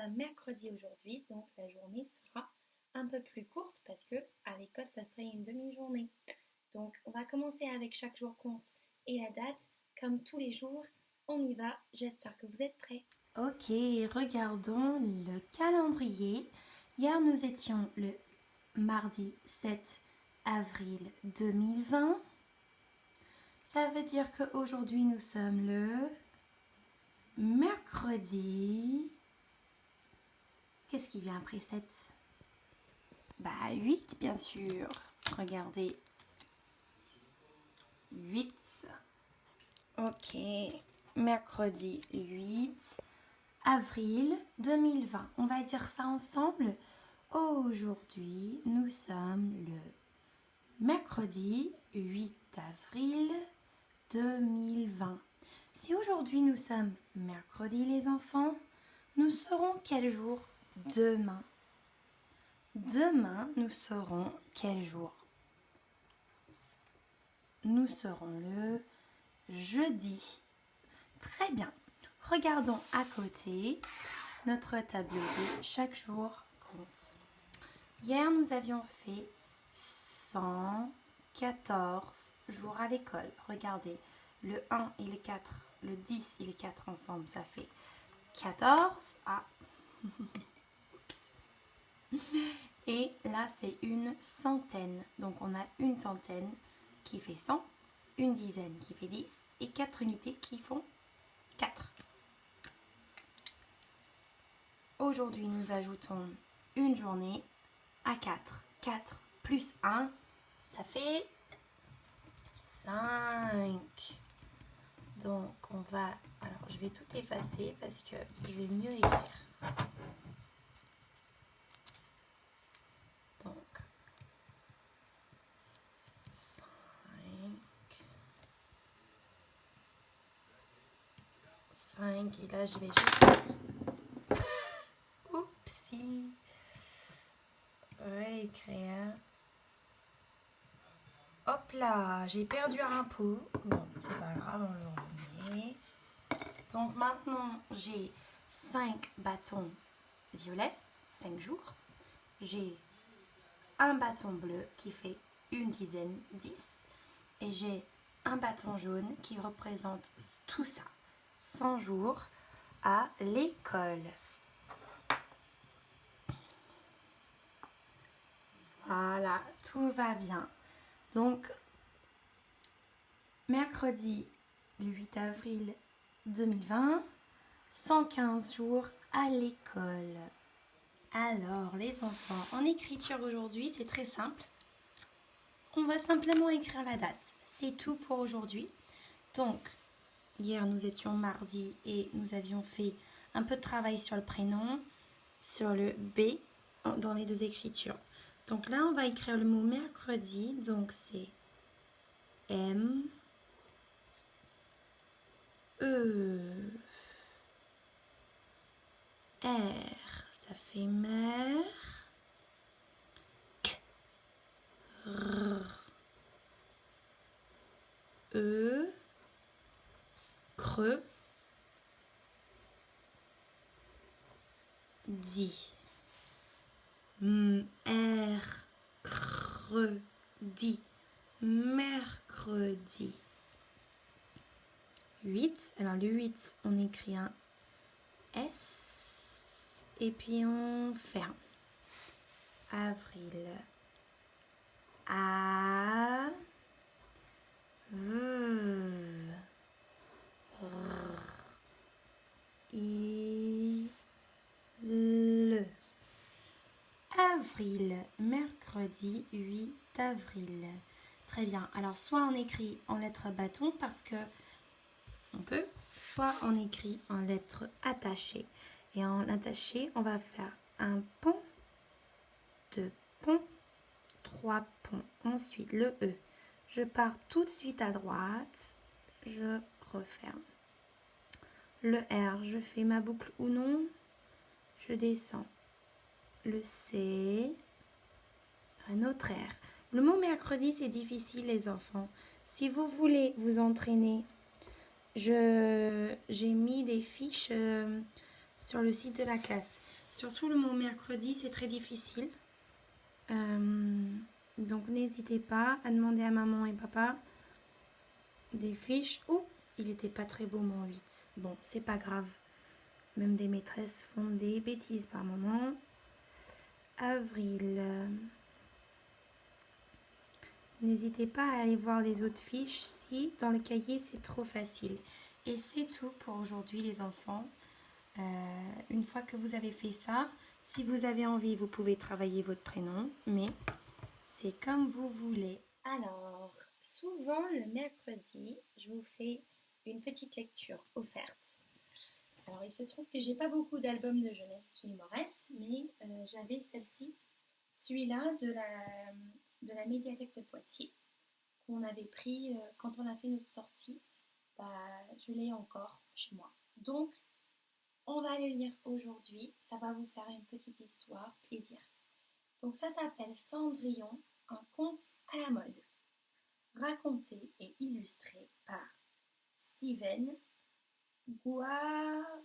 sommes mercredi aujourd'hui, donc la journée sera un peu plus courte parce que à l'école, ça serait une demi-journée. Donc, on va commencer avec chaque jour compte et la date. Comme tous les jours, on y va. J'espère que vous êtes prêts. Ok, regardons le calendrier. Hier, nous étions le mardi 7 avril 2020. Ça veut dire qu'aujourd'hui, nous sommes le mercredi. Qu'est-ce qui vient après 7? 8, bien sûr. Regardez. 8. Ok, mercredi 8 avril 2020. On va dire ça ensemble. Aujourd'hui, nous sommes le mercredi 8 avril 2020. Si aujourd'hui nous sommes mercredi les enfants, nous serons quel jour demain? Demain, nous serons quel jour? Nous serons le jeudi. Très bien. Regardons à côté notre tableau de chaque jour compte. Hier, nous avions fait 114 jours à l'école. Regardez, le 1 et le 4, le 10 et le 4 ensemble, ça fait 14. Ah, oups. Et là, c'est une centaine. Donc, on a une centaine qui fait 100, une dizaine qui fait 10 et 4 unités qui font 4. Aujourd'hui, nous ajoutons une journée à 4. 4 plus 1, ça fait 5. Donc, on va... Alors, je vais tout effacer parce que je vais mieux écrire. Donc, 5. 5. Et là, je vais juste... Oupsie. Réécrire. Hop là, j'ai perdu un pot. Bon, c'est pas grave, on le remet. Donc maintenant, j'ai 5 bâtons violets, 5 jours. J'ai un bâton bleu qui fait une dizaine, 10. Et j'ai un bâton jaune qui représente tout ça, 100 jours à l'école. Voilà, tout va bien. Donc, mercredi, le 8 avril 2020, 115 jours à l'école. Alors, les enfants, en écriture aujourd'hui, c'est très simple. On va simplement écrire la date. C'est tout pour aujourd'hui. Donc, hier, nous étions mardi et nous avions fait un peu de travail sur le prénom, sur le B dans les deux écritures. Donc là, on va écrire le mot mercredi. Donc, c'est M, E, R, ça fait mère, K, R, E, creux, dit. R, creux, dit. Mercredi. 8. Alors le 8, on écrit un S et puis on ferme. Avril. A. V. R. I. Le. Avril. Mercredi 8 avril. Très bien. Alors soit on écrit en lettres bâton parce que on peut, soit on écrit en lettres attachées. Et en attaché, on va faire un pont, 2 ponts, 3 ponts. Ensuite, le E. Je pars tout de suite à droite. Je referme. Le R, je fais ma boucle ou non. Je descends. Le C. Un autre R. Le mot mercredi, c'est difficile, les enfants. Si vous voulez vous entraîner, j'ai mis des fiches sur le site de la classe. Surtout le mot mercredi, c'est très difficile. Donc n'hésitez pas à demander à maman et papa des fiches. Oh, il n'était pas très beau mon 8. Bon, c'est pas grave. Même des maîtresses font des bêtises par moment. Avril. N'hésitez pas à aller voir les autres fiches si dans le cahier c'est trop facile. Et c'est tout pour aujourd'hui les enfants. Une fois que vous avez fait ça, si vous avez envie, vous pouvez travailler votre prénom, mais c'est comme vous voulez. Alors, souvent le mercredi, je vous fais une petite lecture offerte. Alors, il se trouve que j'ai pas beaucoup d'albums de jeunesse qui me restent, mais j'avais celui-là de la médiathèque de Poitiers, qu'on avait pris quand on a fait notre sortie. Je l'ai encore chez moi. Donc, on va le lire aujourd'hui. Ça va vous faire une petite histoire, plaisir. Donc, ça s'appelle Cendrillon, un conte à la mode. Raconté et illustré par Steven Guarnacha.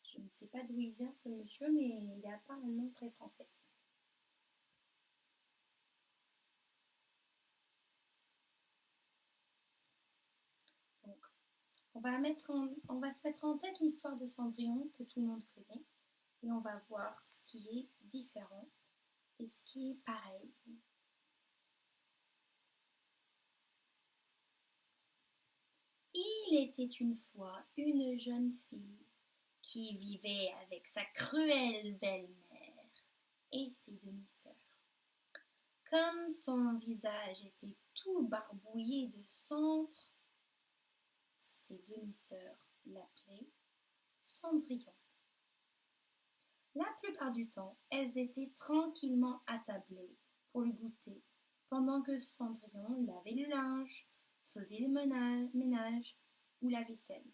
Je ne sais pas d'où il vient ce monsieur, mais il n'a pas un nom très français. Donc, on va se mettre en tête l'histoire de Cendrillon que tout le monde connaît et on va voir ce qui est différent et ce qui est pareil. Il était une fois une jeune fille qui vivait avec sa cruelle belle-mère et ses demi-sœurs. Comme son visage était tout barbouillé de cendres, ses demi-sœurs l'appelaient Cendrillon. La plupart du temps, elles étaient tranquillement attablées pour le goûter, pendant que Cendrillon lavait le linge, faisait le ménage ou la vaisselle.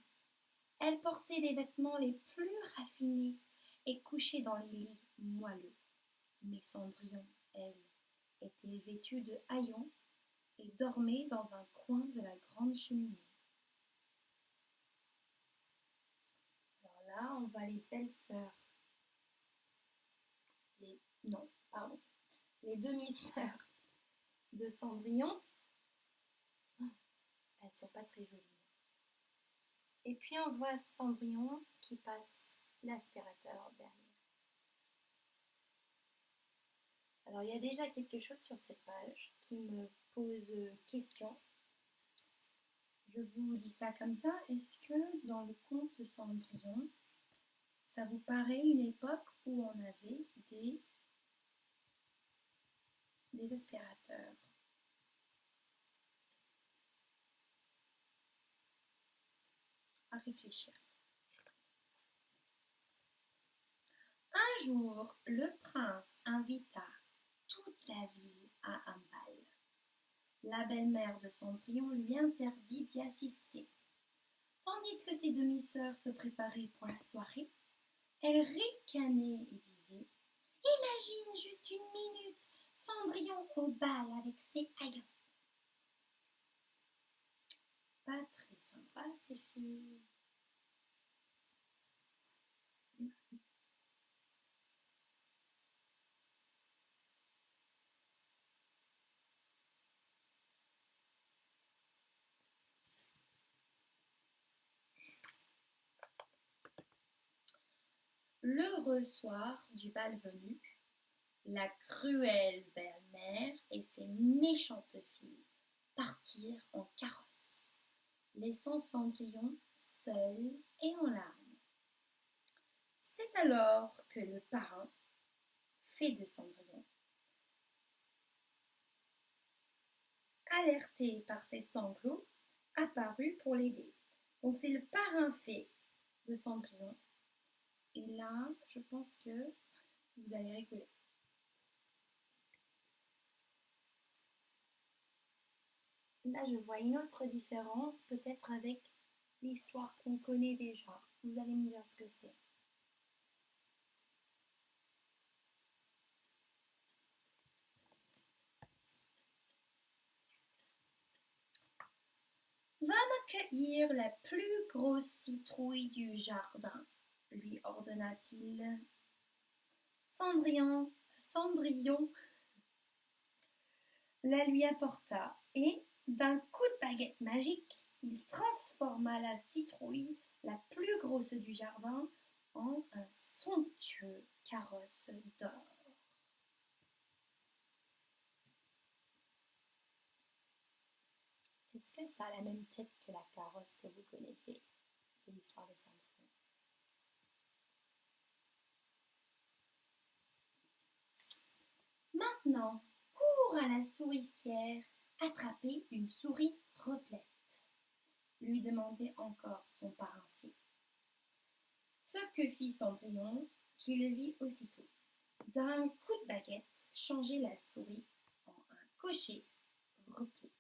Elle portait les vêtements les plus raffinés et couchait dans les lits moelleux. Mais Cendrillon, elle, était vêtue de haillons et dormait dans un coin de la grande cheminée. Alors là, on voit les belles sœurs. Les demi-sœurs de Cendrillon. Elles sont pas très jolies. Et puis on voit Cendrillon qui passe l'aspirateur derrière. Alors il y a déjà quelque chose sur cette page qui me pose question. Je vous dis ça comme ça. Est-ce que dans le conte de Cendrillon, ça vous paraît une époque où on avait des aspirateurs? À réfléchir. Un jour, le prince invita toute la ville à un bal. La belle-mère de Cendrillon lui interdit d'y assister. Tandis que ses demi-sœurs se préparaient pour la soirée, elle ricanait et disait « Imagine juste une minute Cendrillon au bal avec ses haillons. » Pas très sympa ces filles. L'heureux soir du bal venu, la cruelle belle-mère et ses méchantes filles partirent en carrosse, laissant Cendrillon seul et en larmes. C'est alors que le parrain, fait de Cendrillon, alerté par ses sanglots, apparut pour l'aider. Donc c'est le parrain fait de Cendrillon. Et là, je pense que vous allez rigoler. Là, je vois une autre différence, peut-être avec l'histoire qu'on connaît déjà. Vous allez me dire ce que c'est. Va cueillir la plus grosse citrouille du jardin, lui ordonna-t-il. Cendrillon la lui apporta et, d'un coup de baguette magique, il transforma la citrouille, la plus grosse du jardin, en un somptueux carrosse d'or. Est-ce que ça a la même tête que la carrosse que vous connaissez de l'histoire de Cendrillon? Maintenant, cours à la souricière, attraper une souris replète, lui demandait encore son parrain fée. Ce que fit Cendrillon, qui le vit aussitôt, d'un coup de baguette, changer la souris en un cocher replié.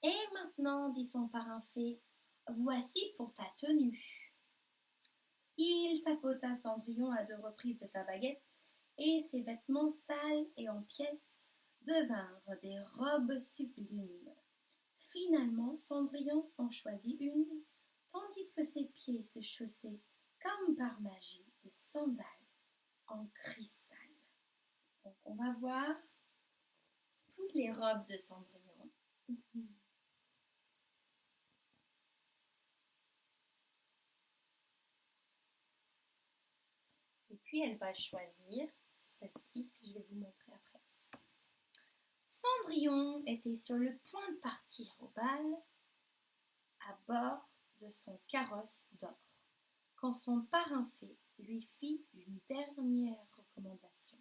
Et maintenant, dit son parrain fée, voici pour ta tenue. Il tapota Cendrillon à 2 reprises de sa baguette, et ses vêtements sales et en pièces devinrent des robes sublimes. Finalement, Cendrillon en choisit une, tandis que ses pieds se chaussaient, comme par magie, de sandales en cristal. Donc, on va voir toutes les robes de Cendrillon. Et puis, elle va choisir celle-ci que je vais vous montrer après. Cendrillon était sur le point de partir au bal à bord de son carrosse d'or, quand son parrain fée lui fit une dernière recommandation.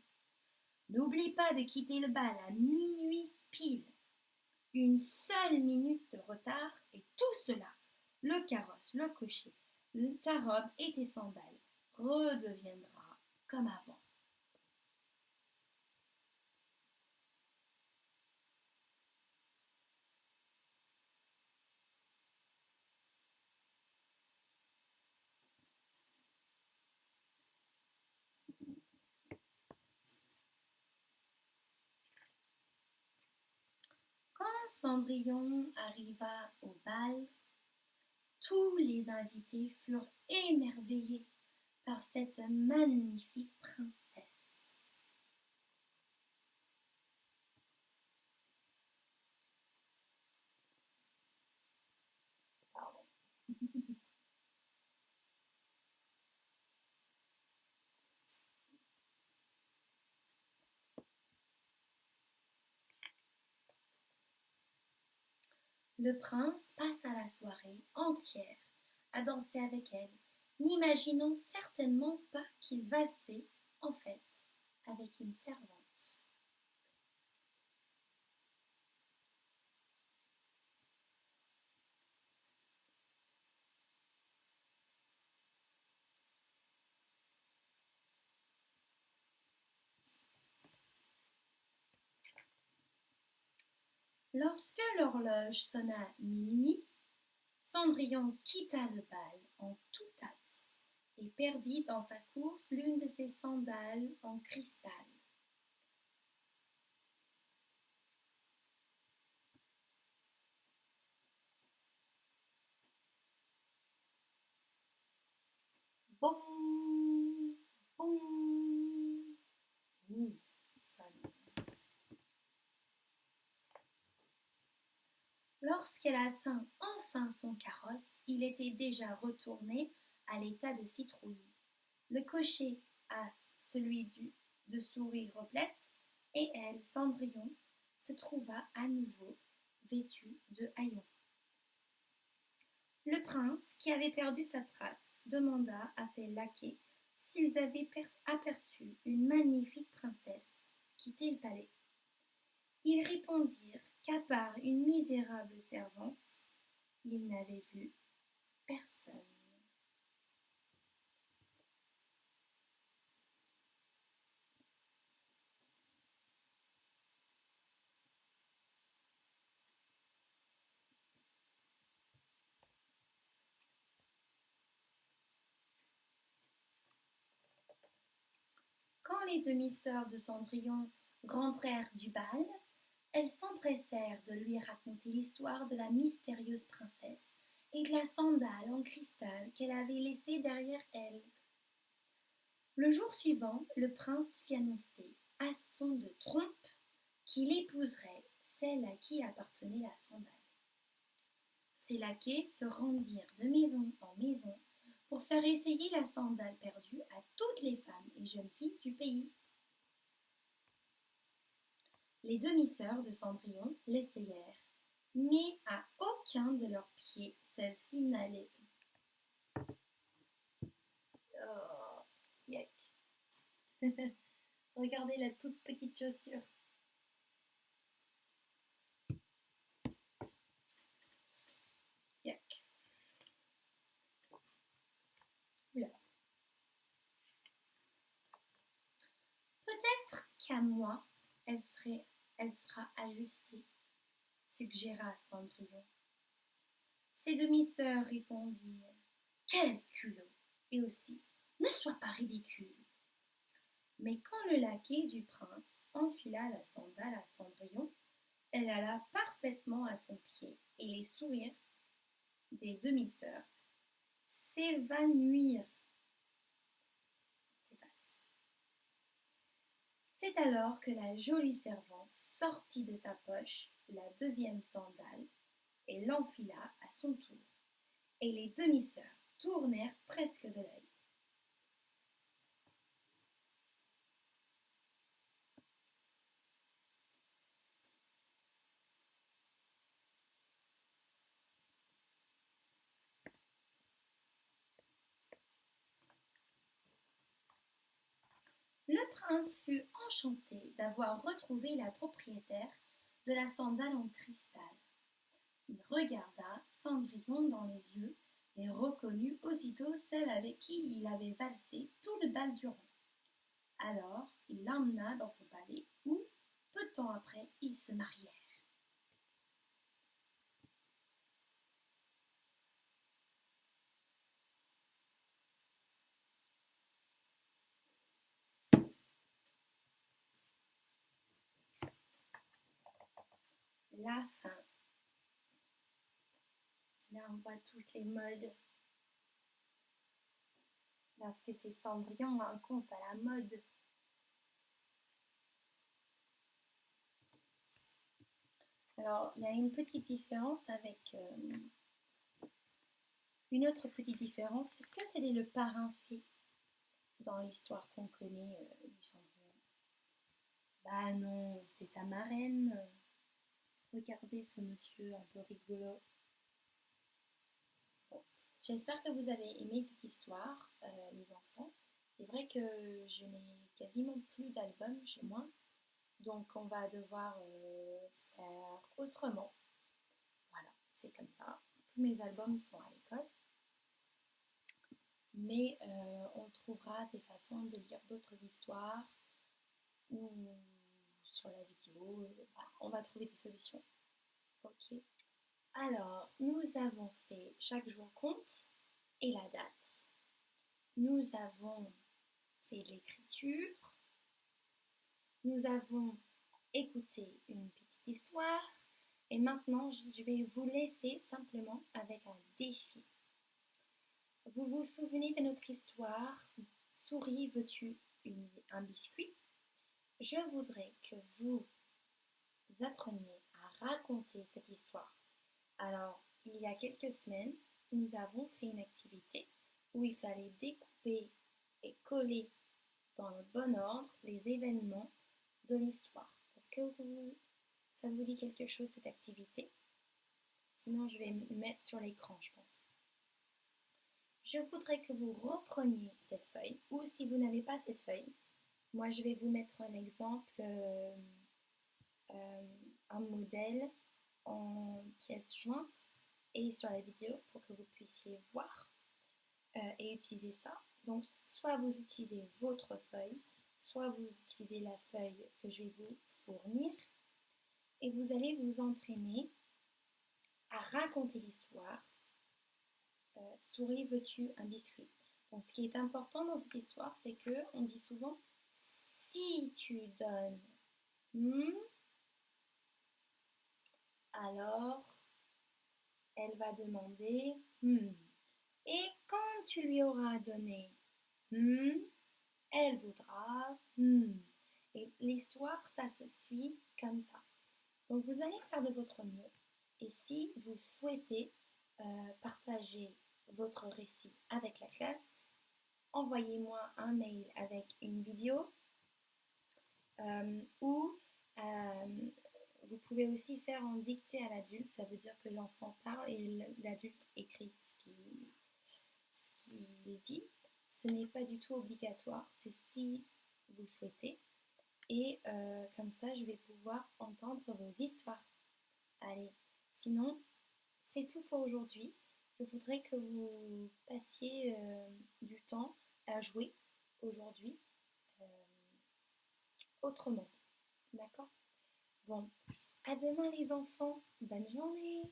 N'oublie pas de quitter le bal à minuit pile. Une seule minute de retard et tout cela, le carrosse, le cocher, ta robe et tes sandales, redeviendra comme avant. Quand Cendrillon arriva au bal, tous les invités furent émerveillés par cette magnifique princesse. Pardon. Le prince passa la soirée entière à danser avec elle, n'imaginant certainement pas qu'il valsait, en fait, avec une servante. Lorsque l'horloge sonna minuit, Cendrillon quitta le bal en toute hâte et perdit dans sa course l'une de ses sandales en cristal. Bon, bon, oui, sonne. Lorsqu'elle atteint enfin son carrosse, il était déjà retourné à l'état de citrouille, le cocher à celui de souris replète, et elle, Cendrillon, se trouva à nouveau vêtue de haillons. Le prince, qui avait perdu sa trace, demanda à ses laquais s'ils avaient aperçu une magnifique princesse quitter le palais. Ils répondirent qu'à part une misérable servante, ils n'avaient vu personne. Quand les demi-sœurs de Cendrillon rentrèrent du bal, elles s'empressèrent de lui raconter l'histoire de la mystérieuse princesse et de la sandale en cristal qu'elle avait laissée derrière elle. Le jour suivant, le prince fit annoncer, à son de trompe, qu'il épouserait celle à qui appartenait la sandale. Ses laquais se rendirent de maison en maison pour faire essayer la sandale perdue à toutes les femmes et jeunes filles du pays. Les demi-sœurs de Cendrillon l'essayèrent, mais à aucun de leurs pieds celle-ci n'allait. Oh, yuck. Regardez la toute petite chaussure. Yuck. Oula. Peut-être qu'à moi, elle sera ajustée, suggéra Cendrillon. Ses demi-sœurs répondirent: quel culot! Et aussi, ne sois pas ridicule. Mais quand le laquais du prince enfila la sandale à Cendrillon, elle alla parfaitement à son pied et les sourires des demi-sœurs s'évanouirent. C'est vaste. C'est alors que la jolie servante sortit de sa poche la deuxième sandale et l'enfila à son tour. Et les demi-sœurs tournèrent presque de l'œil. Le prince fut enchanté d'avoir retrouvé la propriétaire de la sandale en cristal. Il regarda Cendrillon dans les yeux et reconnut aussitôt celle avec qui il avait valsé tout le bal durant. Alors il l'emmena dans son palais où, peu de temps après, ils se marièrent. La fin. Là, on voit toutes les modes. Parce que c'est Cendrillon, un conte à la mode. Alors, il y a une petite différence avec une autre petite différence. Est-ce que c'était le parrain fée dans l'histoire qu'on connaît du Cendrillon? Bah non, c'est sa marraine. Regardez ce monsieur un peu rigolo. Bon, j'espère que vous avez aimé cette histoire, les enfants. C'est vrai que je n'ai quasiment plus d'albums chez moi, donc on va devoir faire autrement. Voilà, c'est comme ça. Tous mes albums sont à l'école. Mais on trouvera des façons de lire d'autres histoires ou sur la vidéo. Voilà, on va trouver des solutions. Ok. Alors, nous avons fait chaque jour compte et la date. Nous avons fait l'écriture. Nous avons écouté une petite histoire. Et maintenant, je vais vous laisser simplement avec un défi. Vous vous souvenez de notre histoire « Souris, veux-tu un biscuit ?» Je voudrais que vous appreniez à raconter cette histoire. Alors, il y a quelques semaines, nous avons fait une activité où il fallait découper et coller dans le bon ordre les événements de l'histoire. Est-ce que ça vous dit quelque chose cette activité? Sinon, je vais me mettre sur l'écran, je pense. Je voudrais que vous repreniez cette feuille, ou si vous n'avez pas cette feuille, moi je vais vous mettre un exemple, un modèle en pièces jointes et sur la vidéo pour que vous puissiez voir et utiliser ça. Donc soit vous utilisez votre feuille, soit vous utilisez la feuille que je vais vous fournir et vous allez vous entraîner à raconter l'histoire. Souris, veux-tu un biscuit? Donc ce qui est important dans cette histoire, c'est que on dit souvent si tu donnes hmm, alors elle va demander hmm. Et quand tu lui auras donné hmm, elle voudra hmm. Et l'histoire, ça se suit comme ça. Donc vous allez faire de votre mieux. Et si vous souhaitez partager votre récit avec la classe, envoyez-moi un mail avec une vidéo ou vous pouvez aussi faire en dictée à l'adulte. Ça veut dire que l'enfant parle et l'adulte écrit ce qu'il dit. Ce n'est pas du tout obligatoire, c'est si vous souhaitez. Et comme ça, je vais pouvoir entendre vos histoires. Allez, sinon, c'est tout pour aujourd'hui. Je voudrais que vous passiez du temps à jouer aujourd'hui autrement. D'accord? Bon, à demain les enfants. Bonne journée!